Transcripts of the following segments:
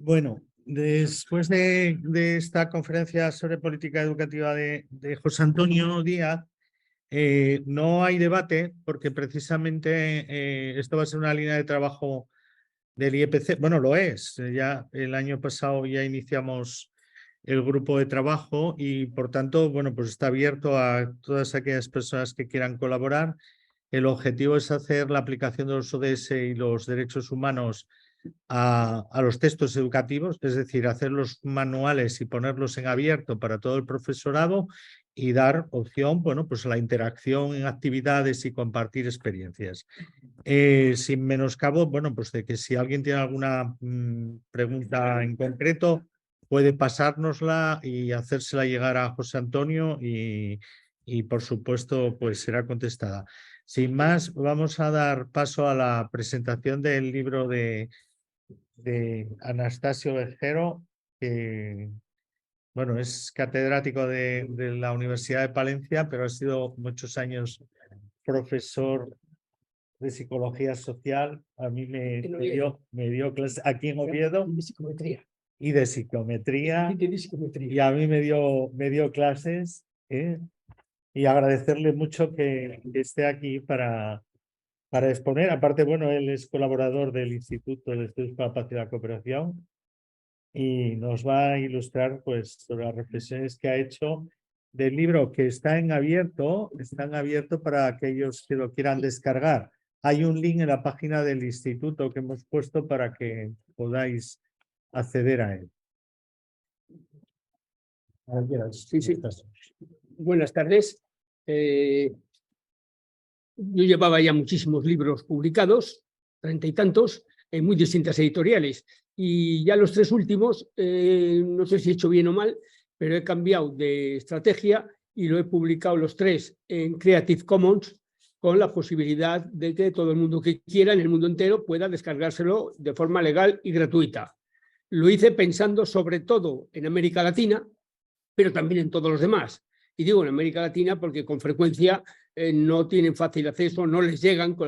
Bueno, después de esta conferencia sobre política educativa de José Antonio Díaz, no hay debate porque precisamente esto va a ser una línea de trabajo del IEPC. Bueno, lo es. Ya el año pasado ya iniciamos el grupo de trabajo y por tanto, bueno, pues está abierto a todas aquellas personas que quieran colaborar. El objetivo es hacer la aplicación de los ODS y los derechos humanos a los textos educativos, es decir, hacer los manuales y ponerlos en abierto para todo el profesorado y dar opción, bueno, pues a la interacción en actividades y compartir experiencias. Sin menoscabo, bueno, pues de que si alguien tiene alguna pregunta en concreto, puede pasárnosla y hacérsela llegar a José Antonio y por supuesto, pues será contestada. Sin más, vamos a dar paso a la presentación del libro de Anastasio Vejero, que bueno, es catedrático de la Universidad de Palencia, pero ha sido muchos años profesor de psicología social. A mí me dio clase aquí en Oviedo De psicometría. y de psicometría, De psicometría. y a mí me dio clases, y agradecerle mucho que esté aquí para exponer. Aparte, bueno, él es colaborador del Instituto de Estudios para la Paz y la Cooperación y nos va a ilustrar pues sobre las reflexiones que ha hecho del libro, que está en abierto para aquellos que lo quieran descargar. Hay un link en la página del instituto que hemos puesto para que podáis acceder a él. Sí, sí. Buenas tardes. Yo llevaba ya muchísimos libros publicados, 30 y tantos, en muy distintas editoriales. Y ya los tres últimos, no sé si he hecho bien o mal, pero he cambiado de estrategia y lo he publicado los tres en Creative Commons, con la posibilidad de que todo el mundo que quiera en el mundo entero pueda descargárselo de forma legal y gratuita. Lo hice pensando sobre todo en América Latina, pero también en todos los demás. Y digo en América Latina porque con frecuencia no tienen fácil acceso, no les llegan con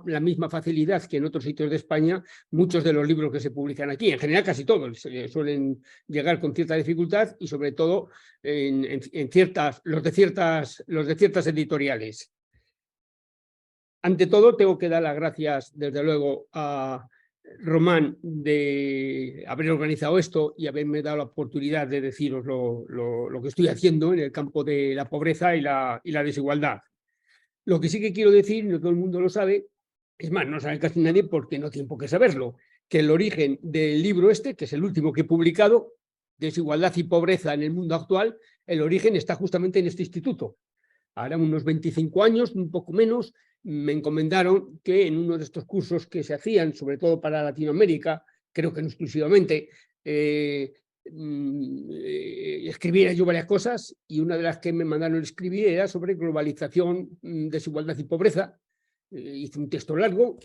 la misma facilidad que en otros sitios de España muchos de los libros que se publican aquí. En general casi todos suelen llegar con cierta dificultad y sobre todo los de ciertas editoriales. Ante todo, tengo que dar las gracias, desde luego, a Román de haber organizado esto y haberme dado la oportunidad de deciros lo que estoy haciendo en el campo de la pobreza y la desigualdad. Lo que sí que quiero decir, no todo el mundo lo sabe, es más, no sabe casi nadie porque no tiene por qué saberlo, que el origen del libro este, que es el último que he publicado, Desigualdad y Pobreza en el Mundo Actual, el origen está justamente en este instituto. Ahora unos 25 años, un poco menos, me encomendaron que en uno de estos cursos que se hacían, sobre todo para Latinoamérica, creo que no exclusivamente, escribiera yo varias cosas, y una de las que me mandaron escribir era sobre globalización, desigualdad y pobreza. Hice un texto largo,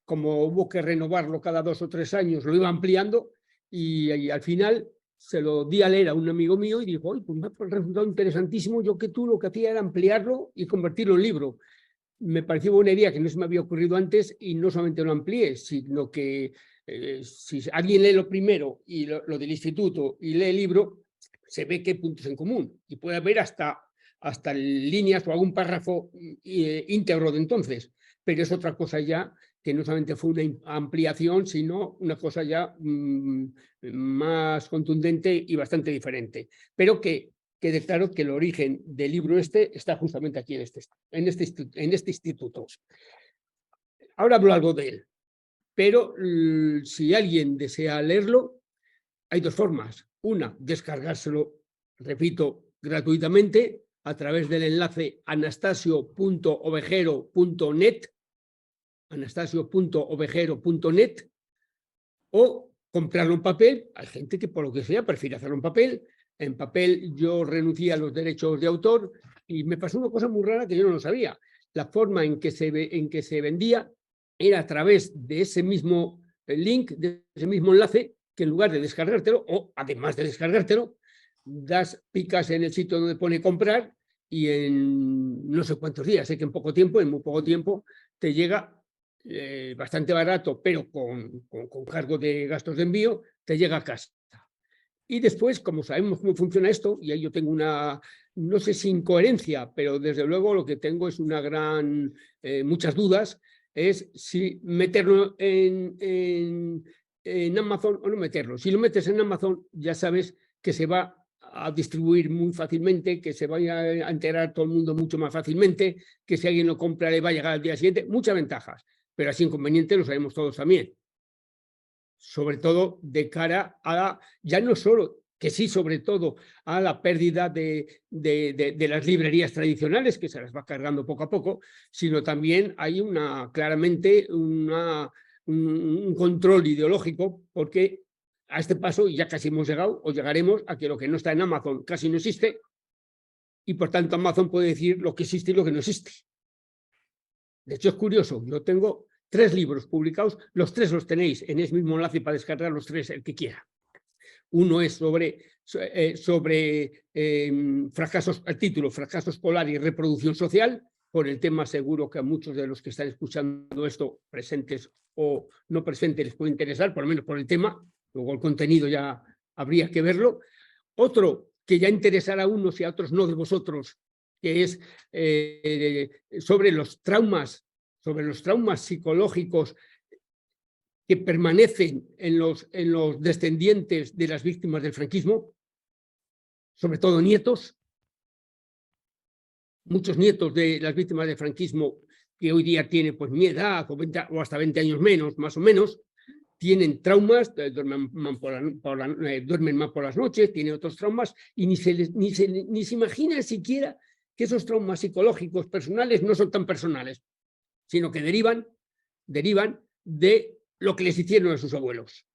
como hubo que renovarlo cada 2 o 3 años, lo iba ampliando y al final se lo di a leer a un amigo mío y dijo, pues me ha resultado interesantísimo, yo que tú lo que hacía era ampliarlo y convertirlo en libro. Me pareció buena idea que no se me había ocurrido antes y no solamente lo amplié, sino que si alguien lee lo primero y lo del instituto y lee el libro, se ve que hay puntos en común y puede haber hasta líneas o algún párrafo íntegro de entonces, pero es otra cosa ya que no solamente fue una ampliación, sino una cosa ya más contundente y bastante diferente. Pero que quede claro que el origen del libro este está justamente aquí en este instituto. Ahora hablo algo de él, pero si alguien desea leerlo, hay dos formas. Una, descargárselo, repito, gratuitamente a través del enlace anastasio.ovejero.net, anastasio.ovejero.net, o comprarlo en papel. Hay gente que por lo que sea prefiere hacerlo en papel. En papel yo renuncié a los derechos de autor y me pasó una cosa muy rara que yo no lo sabía. La forma en que se vendía era a través de ese mismo link, de ese mismo enlace, que en lugar de descargártelo, o además de descargártelo, picas en el sitio donde pone comprar y en no sé cuántos días, sé que en muy poco tiempo, te llega bastante barato, pero con cargo de gastos de envío, te llega a casa. Y después, como sabemos cómo funciona esto, y ahí yo tengo una, no sé si incoherencia, pero desde luego lo que tengo es una gran, muchas dudas, es si meterlo en Amazon o no meterlo. Si lo metes en Amazon, ya sabes que se va a distribuir muy fácilmente, que se vaya a enterar todo el mundo mucho más fácilmente, que si alguien lo compra le va a llegar al día siguiente, muchas ventajas, pero así inconveniente lo sabemos todos también. Sobre todo de cara a, ya no solo, que sí, sobre todo a la pérdida de las librerías tradicionales, que se las va cargando poco a poco, sino también hay claramente un control ideológico, porque a este paso ya casi hemos llegado, o llegaremos a que lo que no está en Amazon casi no existe, y por tanto Amazon puede decir lo que existe y lo que no existe. De hecho, es curioso, yo tengo 3 libros publicados, los 3 los tenéis en ese mismo enlace para descargar los 3, el que quiera. Uno es sobre fracasos, el título, fracaso escolar y reproducción social, por el tema seguro que a muchos de los que están escuchando esto, presentes o no presentes, les puede interesar, por lo menos por el tema, luego el contenido ya habría que verlo. Otro que ya interesará a unos y a otros no de vosotros, que es sobre los traumas psicológicos que permanecen en los descendientes de las víctimas del franquismo, sobre todo nietos. Muchos nietos de las víctimas del franquismo, que hoy día tienen pues mi edad o hasta 20 años menos, más o menos, tienen traumas, duermen mal por las noches, tienen otros traumas y ni se imaginan siquiera que esos traumas psicológicos personales no son tan personales, sino que derivan de lo que les hicieron a sus abuelos.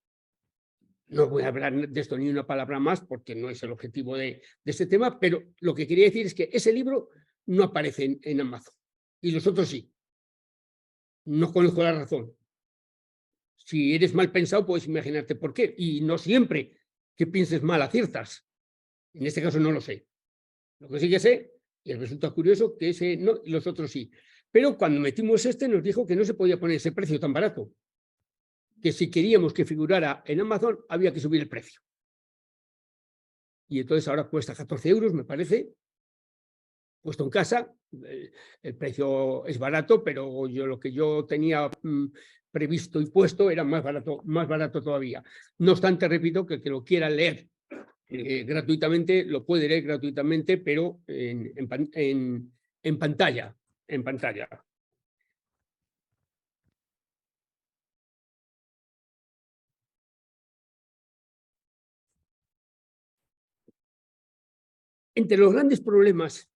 No voy a hablar de esto ni una palabra más porque no es el objetivo de este tema, pero lo que quería decir es que ese libro no aparece en Amazon y los otros sí. No conozco la razón. Si eres mal pensado, puedes imaginarte por qué. Y no siempre que pienses mal aciertas. En este caso no lo sé. Lo que sí que sé, y resulta curioso, que ese no, y los otros sí. Pero cuando metimos nos dijo que no se podía poner ese precio tan barato. Que si queríamos que figurara en Amazon, había que subir el precio. Y entonces ahora cuesta 14 euros, me parece, puesto en casa. El precio es barato, pero lo que yo tenía previsto y puesto era más barato todavía. No obstante, repito, que el que lo quiera leer gratuitamente, lo puede leer gratuitamente, pero en pantalla. Entre los grandes problemas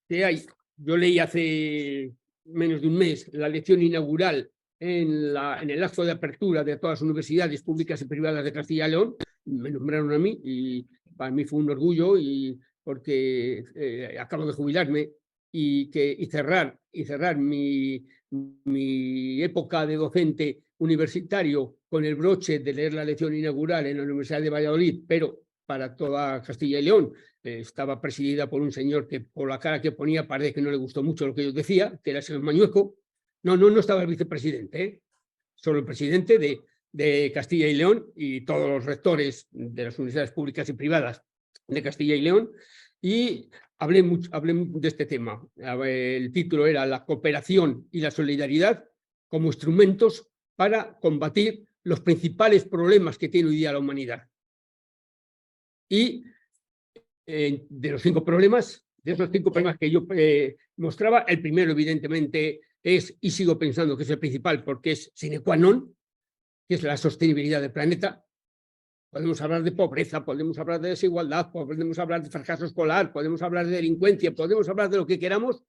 que hay, yo leí hace menos de un mes la lección inaugural en el acto de apertura de todas las universidades públicas y privadas de Castilla y León. Me nombraron a mí y para mí fue un orgullo, y porque acabo de jubilarme y cerrar mi época de docente universitario con el broche de leer la lección inaugural en la Universidad de Valladolid, pero para toda Castilla y León. Estaba presidida por un señor que por la cara que ponía parece que no le gustó mucho lo que yo decía, que era el señor Mañueco. No estaba el vicepresidente, solo el presidente de Castilla y León y todos los rectores de las universidades públicas y privadas de Castilla y León, y hablé de este tema. El título era La cooperación y la solidaridad como instrumentos para combatir los principales problemas que tiene hoy día la humanidad. Y de los 5 problemas, de esos 5 problemas que yo mostraba, el primero evidentemente es, y sigo pensando que es el principal porque es sine qua non, que es la sostenibilidad del planeta. Podemos hablar de pobreza, podemos hablar de desigualdad, podemos hablar de fracaso escolar, podemos hablar de delincuencia, podemos hablar de lo que queramos,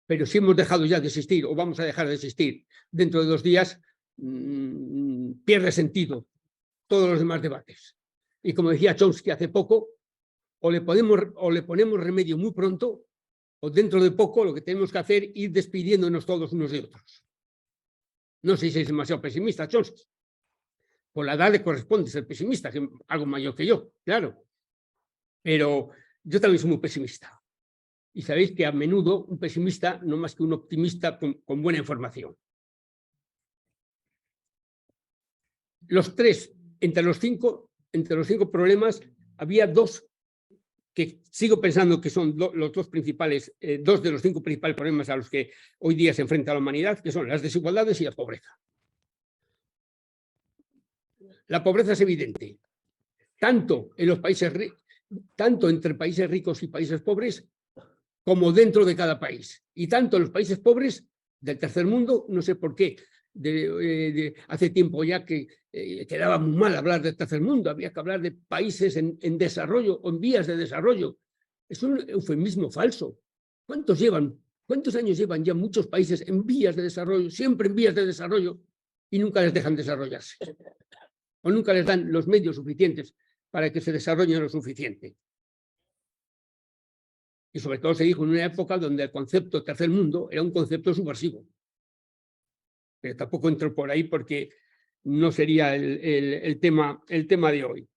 pero si hemos dejado ya de existir o vamos a dejar de existir dentro de 2 días, pierde sentido todos los demás debates. Y como decía Chomsky hace poco, o le ponemos remedio muy pronto, o dentro de poco lo que tenemos que hacer es ir despidiéndonos todos unos de otros. No sé si es demasiado pesimista, Chomsky. Por la edad le corresponde ser pesimista, que es algo mayor que yo, claro. Pero yo también soy muy pesimista. Y sabéis que a menudo un pesimista no más que un optimista con buena información. Los 3, entre los 5, entre los 5 problemas, había 2 que sigo pensando que son los 2 principales, 2 de los 5 principales problemas a los que hoy día se enfrenta la humanidad, que son las desigualdades y la pobreza. La pobreza es evidente, tanto entre países ricos y países pobres, como dentro de cada país. Y tanto en los países pobres del tercer mundo, no sé por qué, hace tiempo ya que quedaba muy mal hablar del tercer mundo, había que hablar de países en desarrollo o en vías de desarrollo. Es un eufemismo falso. ¿Cuántos años llevan ya muchos países en vías de desarrollo, siempre en vías de desarrollo, y nunca les dejan desarrollarse? O nunca les dan los medios suficientes para que se desarrollen lo suficiente. Y sobre todo se dijo en una época donde el concepto tercer mundo era un concepto subversivo. Pero tampoco entro por ahí porque no sería el tema de hoy.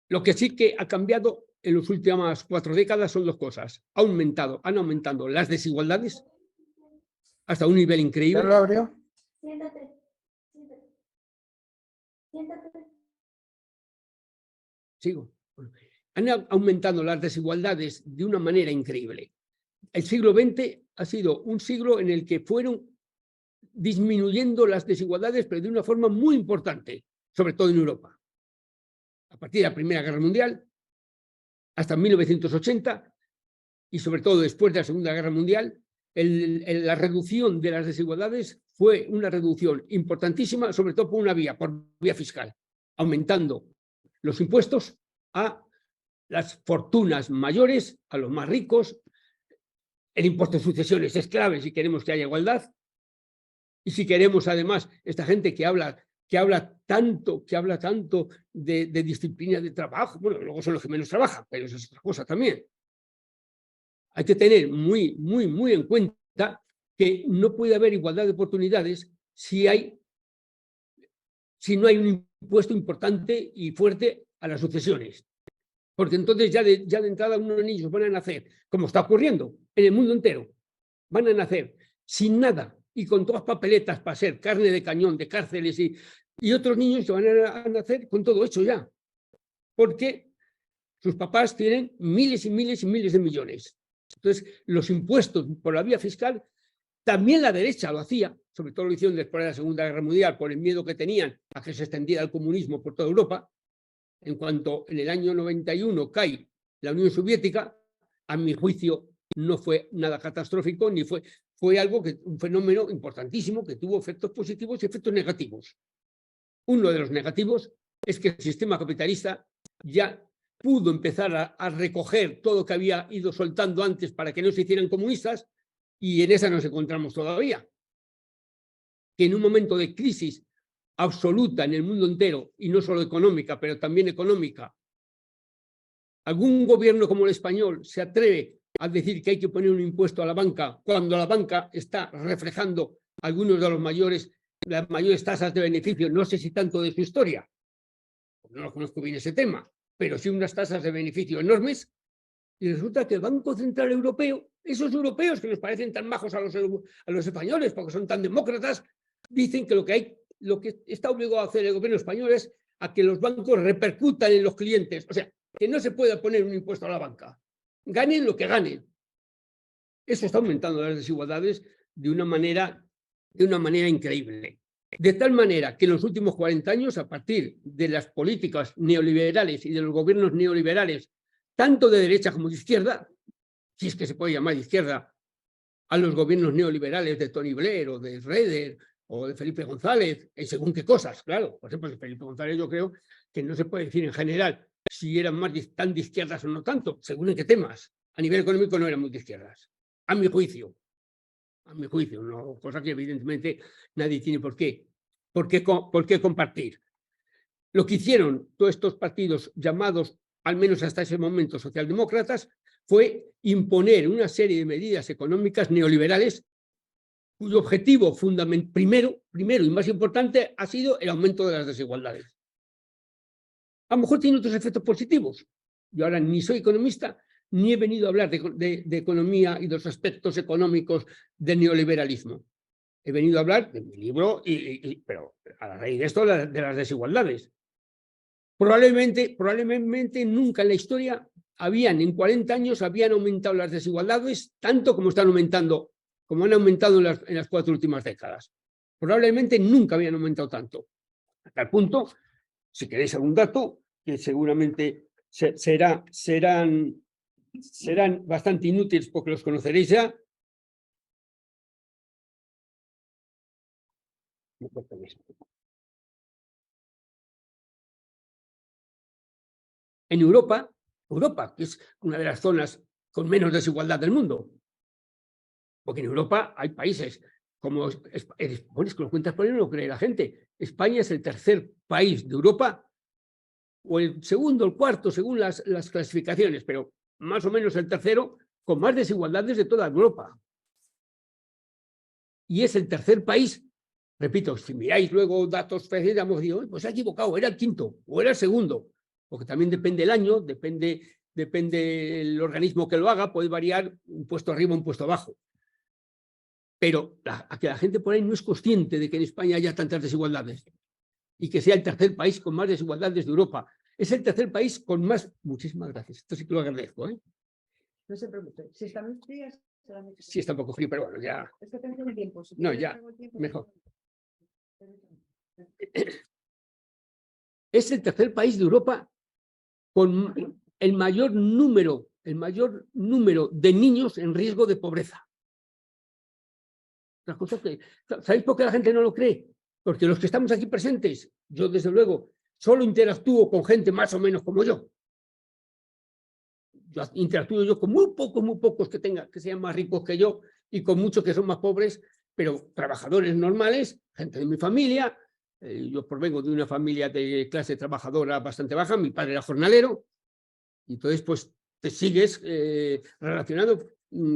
Lo que sí que ha cambiado en las últimas 4 décadas son 2 cosas. Han aumentado las desigualdades hasta un nivel increíble. ¿Ya lo abrió? Siéntate. Sigo. Han aumentado las desigualdades de una manera increíble. El siglo XX ha sido un siglo en el que fueron disminuyendo las desigualdades, pero de una forma muy importante, sobre todo en Europa. A partir de la Primera Guerra Mundial, hasta 1980, y sobre todo después de la Segunda Guerra Mundial, la reducción de las desigualdades fue una reducción importantísima, sobre todo por vía fiscal, aumentando los impuestos a las fortunas mayores, a los más ricos. El impuesto de sucesiones es clave si queremos que haya igualdad. Y si queremos, además, esta gente que habla tanto de disciplina de trabajo, bueno, luego son los que menos trabajan, pero eso es otra cosa también. Hay que tener muy en cuenta que no puede haber igualdad de oportunidades si no hay un impuesto importante y fuerte a las sucesiones. Porque entonces ya de entrada unos niños van a nacer, como está ocurriendo en el mundo entero, van a nacer sin nada y con todas papeletas para ser carne de cañón de cárceles y otros niños que van a nacer con todo hecho ya. Porque sus papás tienen miles y miles y miles de millones. Entonces, los impuestos por la vía fiscal, también la derecha lo hacía, sobre todo lo hicieron después de la Segunda Guerra Mundial, por el miedo que tenían a que se extendiera el comunismo por toda Europa. En cuanto en el año 91 cae la Unión Soviética, a mi juicio no fue nada catastrófico, ni fue un fenómeno importantísimo que tuvo efectos positivos y efectos negativos. Uno de los negativos es que el sistema capitalista ya pudo empezar a recoger todo lo que había ido soltando antes para que no se hicieran comunistas, y en esa nos encontramos todavía. Que en un momento de crisis absoluta en el mundo entero, y no solo económica, pero también económica, algún gobierno como el español se atreve a decir que hay que poner un impuesto a la banca cuando la banca está reflejando algunos de las mayores tasas de beneficio, no sé si tanto de su historia, no lo conozco bien ese tema, pero sí unas tasas de beneficio enormes, y resulta que el Banco Central Europeo, esos europeos que nos parecen tan majos a los españoles porque son tan demócratas, dicen que lo que está obligado a hacer el gobierno español es a que los bancos repercutan en los clientes, o sea, que no se pueda poner un impuesto a la banca, ganen lo que ganen. Eso está aumentando las desigualdades de una manera increíble. De tal manera que en los últimos 40 años, a partir de las políticas neoliberales y de los gobiernos neoliberales, tanto de derecha como de izquierda, si es que se puede llamar de izquierda a los gobiernos neoliberales de Tony Blair o de Schroeder o de Felipe González, en según qué cosas, claro. Por ejemplo, de Felipe González yo creo que no se puede decir en general si eran tan de izquierdas o no tanto, según en qué temas. A nivel económico no eran muy de izquierdas, a mi juicio, no, cosa que evidentemente nadie tiene por qué compartir. Lo que hicieron todos estos partidos llamados, al menos hasta ese momento, socialdemócratas, fue imponer una serie de medidas económicas neoliberales cuyo objetivo primero y más importante ha sido el aumento de las desigualdades. A lo mejor tiene otros efectos positivos. Yo ahora ni soy economista, ni he venido a hablar de economía y de los aspectos económicos del neoliberalismo. He venido a hablar de mi libro, pero a la raíz de esto, de las desigualdades. Probablemente nunca en la historia en 40 años habían aumentado las desigualdades tanto como están aumentando, como han aumentado en las 4 últimas décadas. Probablemente nunca habían aumentado tanto. Hasta el punto, si queréis algún dato, que seguramente serán bastante inútiles porque los conoceréis ya. En Europa, que es una de las zonas con menos desigualdad del mundo, porque en Europa hay países como, bueno, es que lo cuentas por ahí, no lo cree la gente. España es el tercer país de Europa, o el segundo, el cuarto, según las clasificaciones, pero más o menos el tercero, con más desigualdades de toda Europa. Y es el tercer país, repito, si miráis luego datos precisamos, digo, pues se ha equivocado, era el quinto o era el segundo, porque también depende el año, depende el organismo que lo haga, puede variar un puesto arriba, un puesto abajo. Pero a que la gente por ahí no es consciente de que en España haya tantas desigualdades y que sea el tercer país con más desigualdades de Europa. Es el tercer país con más... Muchísimas gracias. Esto sí que lo agradezco, ¿eh? No se preocupe. Si está muy fría, sí está un poco frío, pero bueno, ya... Es que tengo el tiempo. Si no, ya, mejor. Es el tercer país de Europa con el mayor número de niños en riesgo de pobreza. Una cosa que, ¿sabéis por qué la gente no lo cree? Porque los que estamos aquí presentes, yo desde luego, solo interactúo con gente más o menos como yo. Yo interactúo con muy pocos que sean más ricos que yo y con muchos que son más pobres, pero trabajadores normales, gente de mi familia. Yo provengo de una familia de clase trabajadora bastante baja, mi padre era jornalero, y entonces pues te sigues relacionando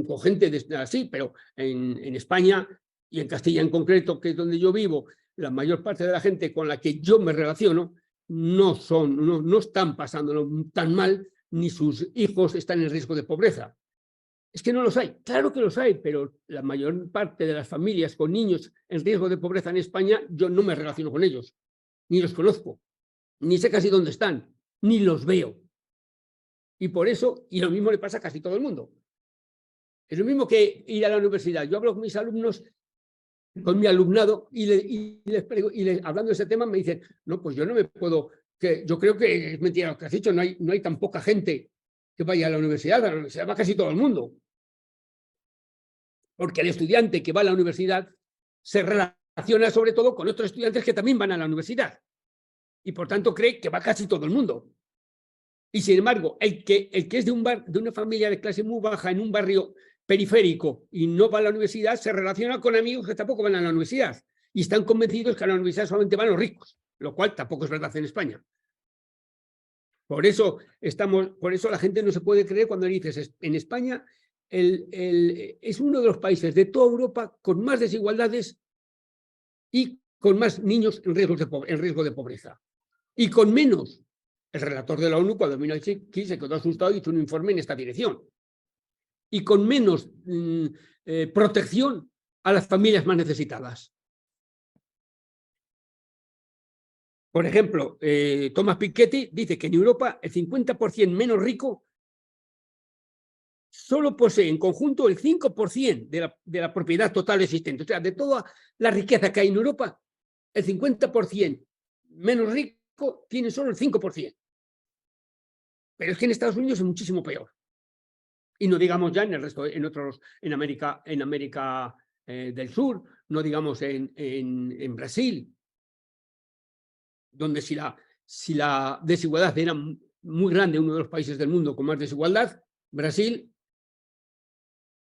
con gente así, pero en España y en Castilla en concreto, que es donde yo vivo, la mayor parte de la gente con la que yo me relaciono no están pasándolo tan mal, ni sus hijos están en riesgo de pobreza. Es que no los hay, claro que los hay, pero la mayor parte de las familias con niños en riesgo de pobreza en España, yo no me relaciono con ellos, ni los conozco, ni sé casi dónde están, ni los veo. Y por eso, y lo mismo le pasa a casi todo el mundo. Es lo mismo que ir a la universidad. Yo hablo con mis alumnos, con mi alumnado, y hablando de ese tema me dicen, no, pues yo no me puedo, yo creo que es mentira lo que has dicho, no hay tan poca gente que vaya a la universidad va casi todo el mundo. Porque el estudiante que va a la universidad se relaciona sobre todo con otros estudiantes que también van a la universidad. Y por tanto cree que va casi todo el mundo. Y sin embargo, el que es de una familia de clase muy baja en un barrio periférico y no va a la universidad, se relaciona con amigos que tampoco van a la universidad. Y están convencidos que a la universidad solamente van los ricos, lo cual tampoco es verdad en España. Por eso la gente no se puede creer cuando dices, en España es uno de los países de toda Europa con más desigualdades y con más niños en riesgo de pobreza. Y con menos. El relator de la ONU, cuando vino aquí, se quedó asustado y hizo un informe en esta dirección. Y con menos protección a las familias más necesitadas. Por ejemplo, Thomas Piketty dice que en Europa el 50% menos rico solo posee en conjunto el 5% de la propiedad total existente. O sea, de toda la riqueza que hay en Europa, el 50% menos rico tiene solo el 5%. Pero es que en Estados Unidos es muchísimo peor. Y no digamos ya en el resto, en América del Sur, no digamos en Brasil, donde si la desigualdad era muy grande, uno de los países del mundo con más desigualdad, Brasil,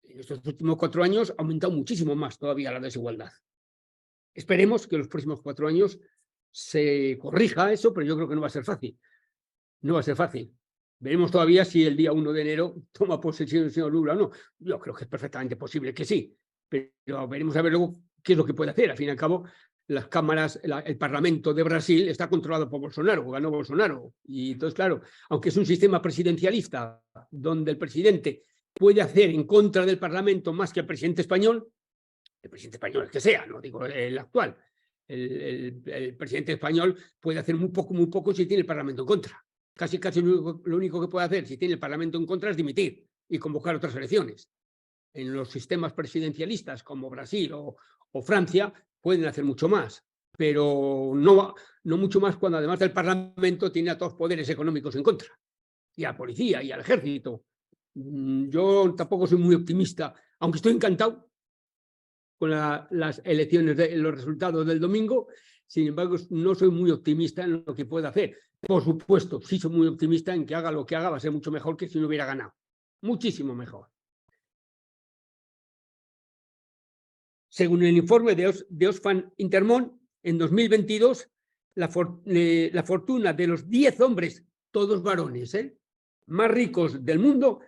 en estos últimos 4 años ha aumentado muchísimo más todavía la desigualdad. Esperemos que en los próximos 4 años se corrija eso, pero yo creo que no va a ser fácil. No va a ser fácil. Veremos todavía si el día 1 de enero toma posesión el señor Lula o no. Yo creo que es perfectamente posible que sí, pero veremos a ver luego qué es lo que puede hacer. Al fin y al cabo, las cámaras, el Parlamento de Brasil está controlado por Bolsonaro, ganó Bolsonaro. Y entonces, claro, aunque es un sistema presidencialista donde el presidente puede hacer en contra del Parlamento más que el presidente español es que sea, no digo el actual, El presidente español puede hacer muy poco si tiene el Parlamento en contra. Casi lo único que puede hacer si tiene el Parlamento en contra es dimitir y convocar otras elecciones. En los sistemas presidencialistas como Brasil o Francia pueden hacer mucho más, pero no mucho más cuando además del Parlamento tiene a todos los poderes económicos en contra, y a la policía y al ejército. Yo tampoco soy muy optimista, aunque estoy encantado con las elecciones, los resultados del domingo. Sin embargo, no soy muy optimista en lo que pueda hacer. Por supuesto, sí soy muy optimista en que haga lo que haga, va a ser mucho mejor que si no hubiera ganado. Muchísimo mejor. Según el informe de Oxfam Intermón, en 2022, la fortuna de los 10 hombres, todos varones, más ricos del mundo,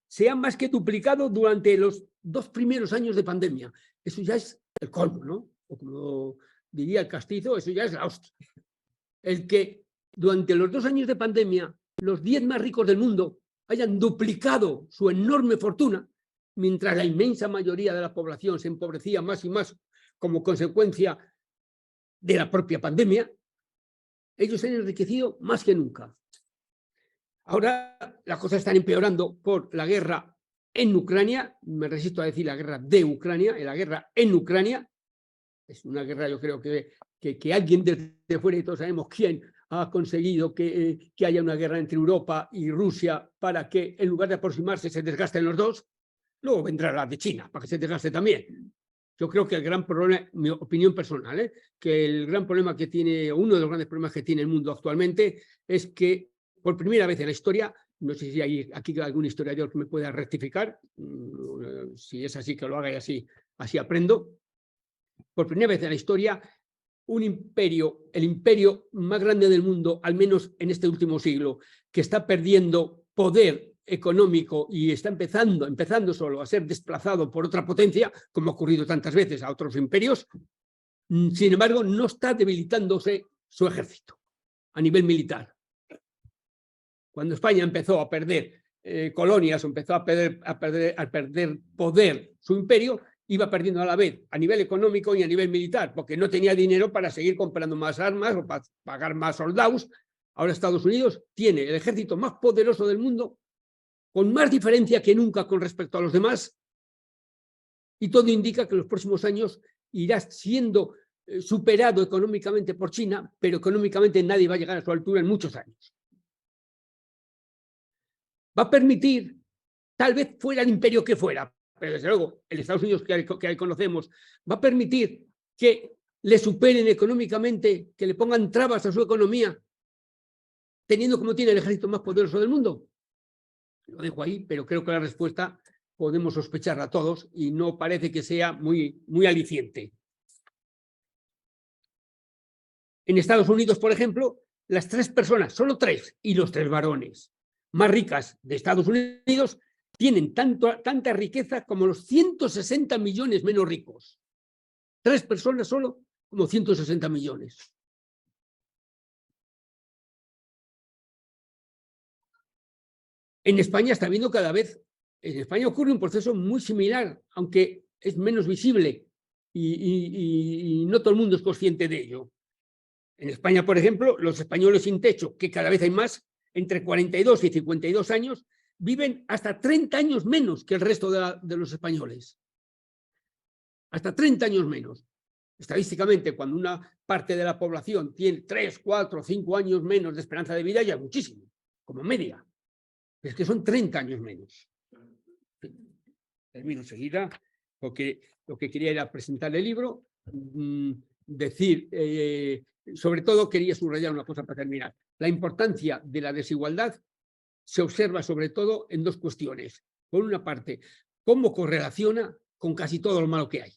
se ha más que duplicado durante los 2 primeros años de pandemia. Eso ya es el colmo, ¿no? O como diría el castizo, eso ya es la hostia. El que durante los 2 años de pandemia los 10 más ricos del mundo hayan duplicado su enorme fortuna, mientras la inmensa mayoría de la población se empobrecía más y más como consecuencia de la propia pandemia, ellos se han enriquecido más que nunca. Ahora las cosas están empeorando por la guerra en Ucrania, me resisto a decir la guerra de Ucrania, la guerra en Ucrania. Es una guerra, yo creo que alguien desde fuera, y todos sabemos quién, ha conseguido que haya una guerra entre Europa y Rusia para que en lugar de aproximarse se desgasten los dos. Luego vendrá la de China para que se desgaste también. Yo creo que el gran problema, mi opinión personal, que el gran problema que tiene, uno de los grandes problemas que tiene el mundo actualmente es que por primera vez en la historia, no sé si hay aquí algún historiador que me pueda rectificar, si es así que lo haga y así aprendo. Por primera vez en la historia, un imperio, el imperio más grande del mundo, al menos en este último siglo, que está perdiendo poder económico y está empezando solo a ser desplazado por otra potencia, como ha ocurrido tantas veces a otros imperios, sin embargo, no está debilitándose su ejército a nivel militar. Cuando España empezó a perder colonias, empezó a perder poder su imperio, iba perdiendo a la vez a nivel económico y a nivel militar, porque no tenía dinero para seguir comprando más armas o para pagar más soldados. Ahora Estados Unidos tiene el ejército más poderoso del mundo, con más diferencia que nunca con respecto a los demás, y todo indica que en los próximos años irá siendo superado económicamente por China, pero económicamente nadie va a llegar a su altura en muchos años. Va a permitir, tal vez fuera el imperio que fuera, pero desde luego el Estados Unidos que ahí conocemos, va a permitir que le superen económicamente, que le pongan trabas a su economía, teniendo como tiene el ejército más poderoso del mundo. Lo dejo ahí, pero creo que la respuesta podemos sospecharla todos y no parece que sea muy aliciente. En Estados Unidos, por ejemplo, las 3 personas, solo 3, y los 3 varones más ricas de Estados Unidos tienen tanta riqueza como los 160 millones menos ricos. 3 personas solo, como 160 millones. En España está habiendo cada vez, en España ocurre un proceso muy similar, aunque es menos visible y no todo el mundo es consciente de ello. En España, por ejemplo, los españoles sin techo, que cada vez hay más, entre 42 y 52 años, viven hasta 30 años menos que el resto de los españoles. Hasta 30 años menos. Estadísticamente, cuando una parte de la población tiene 3, 4, 5 años menos de esperanza de vida, ya es muchísimo, como media. Es que son 30 años menos. Termino enseguida, porque lo que quería era presentar el libro, decir, sobre todo quería subrayar una cosa para terminar. La importancia de la desigualdad se observa sobre todo en 2 cuestiones. Por una parte, cómo correlaciona con casi todo lo malo que hay.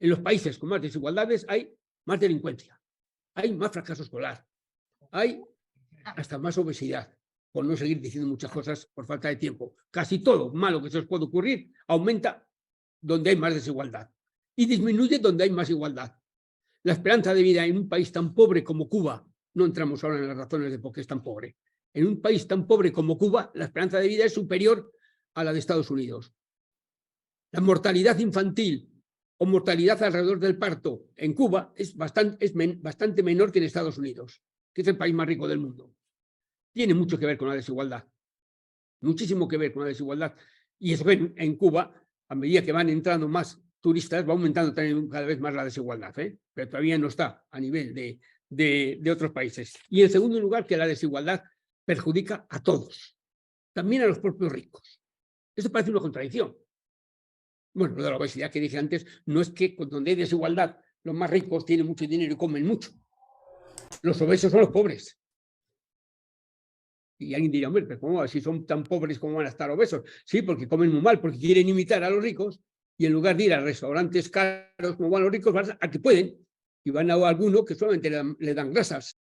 En los países con más desigualdades hay más delincuencia, hay más fracaso escolar, hay hasta más obesidad, por no seguir diciendo muchas cosas por falta de tiempo. Casi todo malo que se os puede ocurrir aumenta donde hay más desigualdad y disminuye donde hay más igualdad. La esperanza de vida en un país tan pobre como Cuba, no entramos ahora en las razones de por qué es tan pobre, en un país tan pobre como Cuba, la esperanza de vida es superior a la de Estados Unidos. La mortalidad infantil o mortalidad alrededor del parto en Cuba es bastante menor que en Estados Unidos, que es el país más rico del mundo. Tiene mucho que ver con la desigualdad, muchísimo que ver con la desigualdad. Y eso en Cuba, a medida que van entrando más turistas, va aumentando también cada vez más la desigualdad, pero todavía no está a nivel de otros países. Y en segundo lugar, que la desigualdad perjudica a todos, también a los propios ricos. Esto parece una contradicción. Bueno, lo de la obesidad que dije antes, no es que donde hay desigualdad, los más ricos tienen mucho dinero y comen mucho. Los obesos son los pobres. Y alguien dirá, hombre, pero ¿cómo? Si son tan pobres, ¿cómo van a estar obesos? Sí, porque comen muy mal, porque quieren imitar a los ricos, y en lugar de ir a restaurantes caros como van los ricos, van a que pueden, y van a alguno que solamente le dan grasas.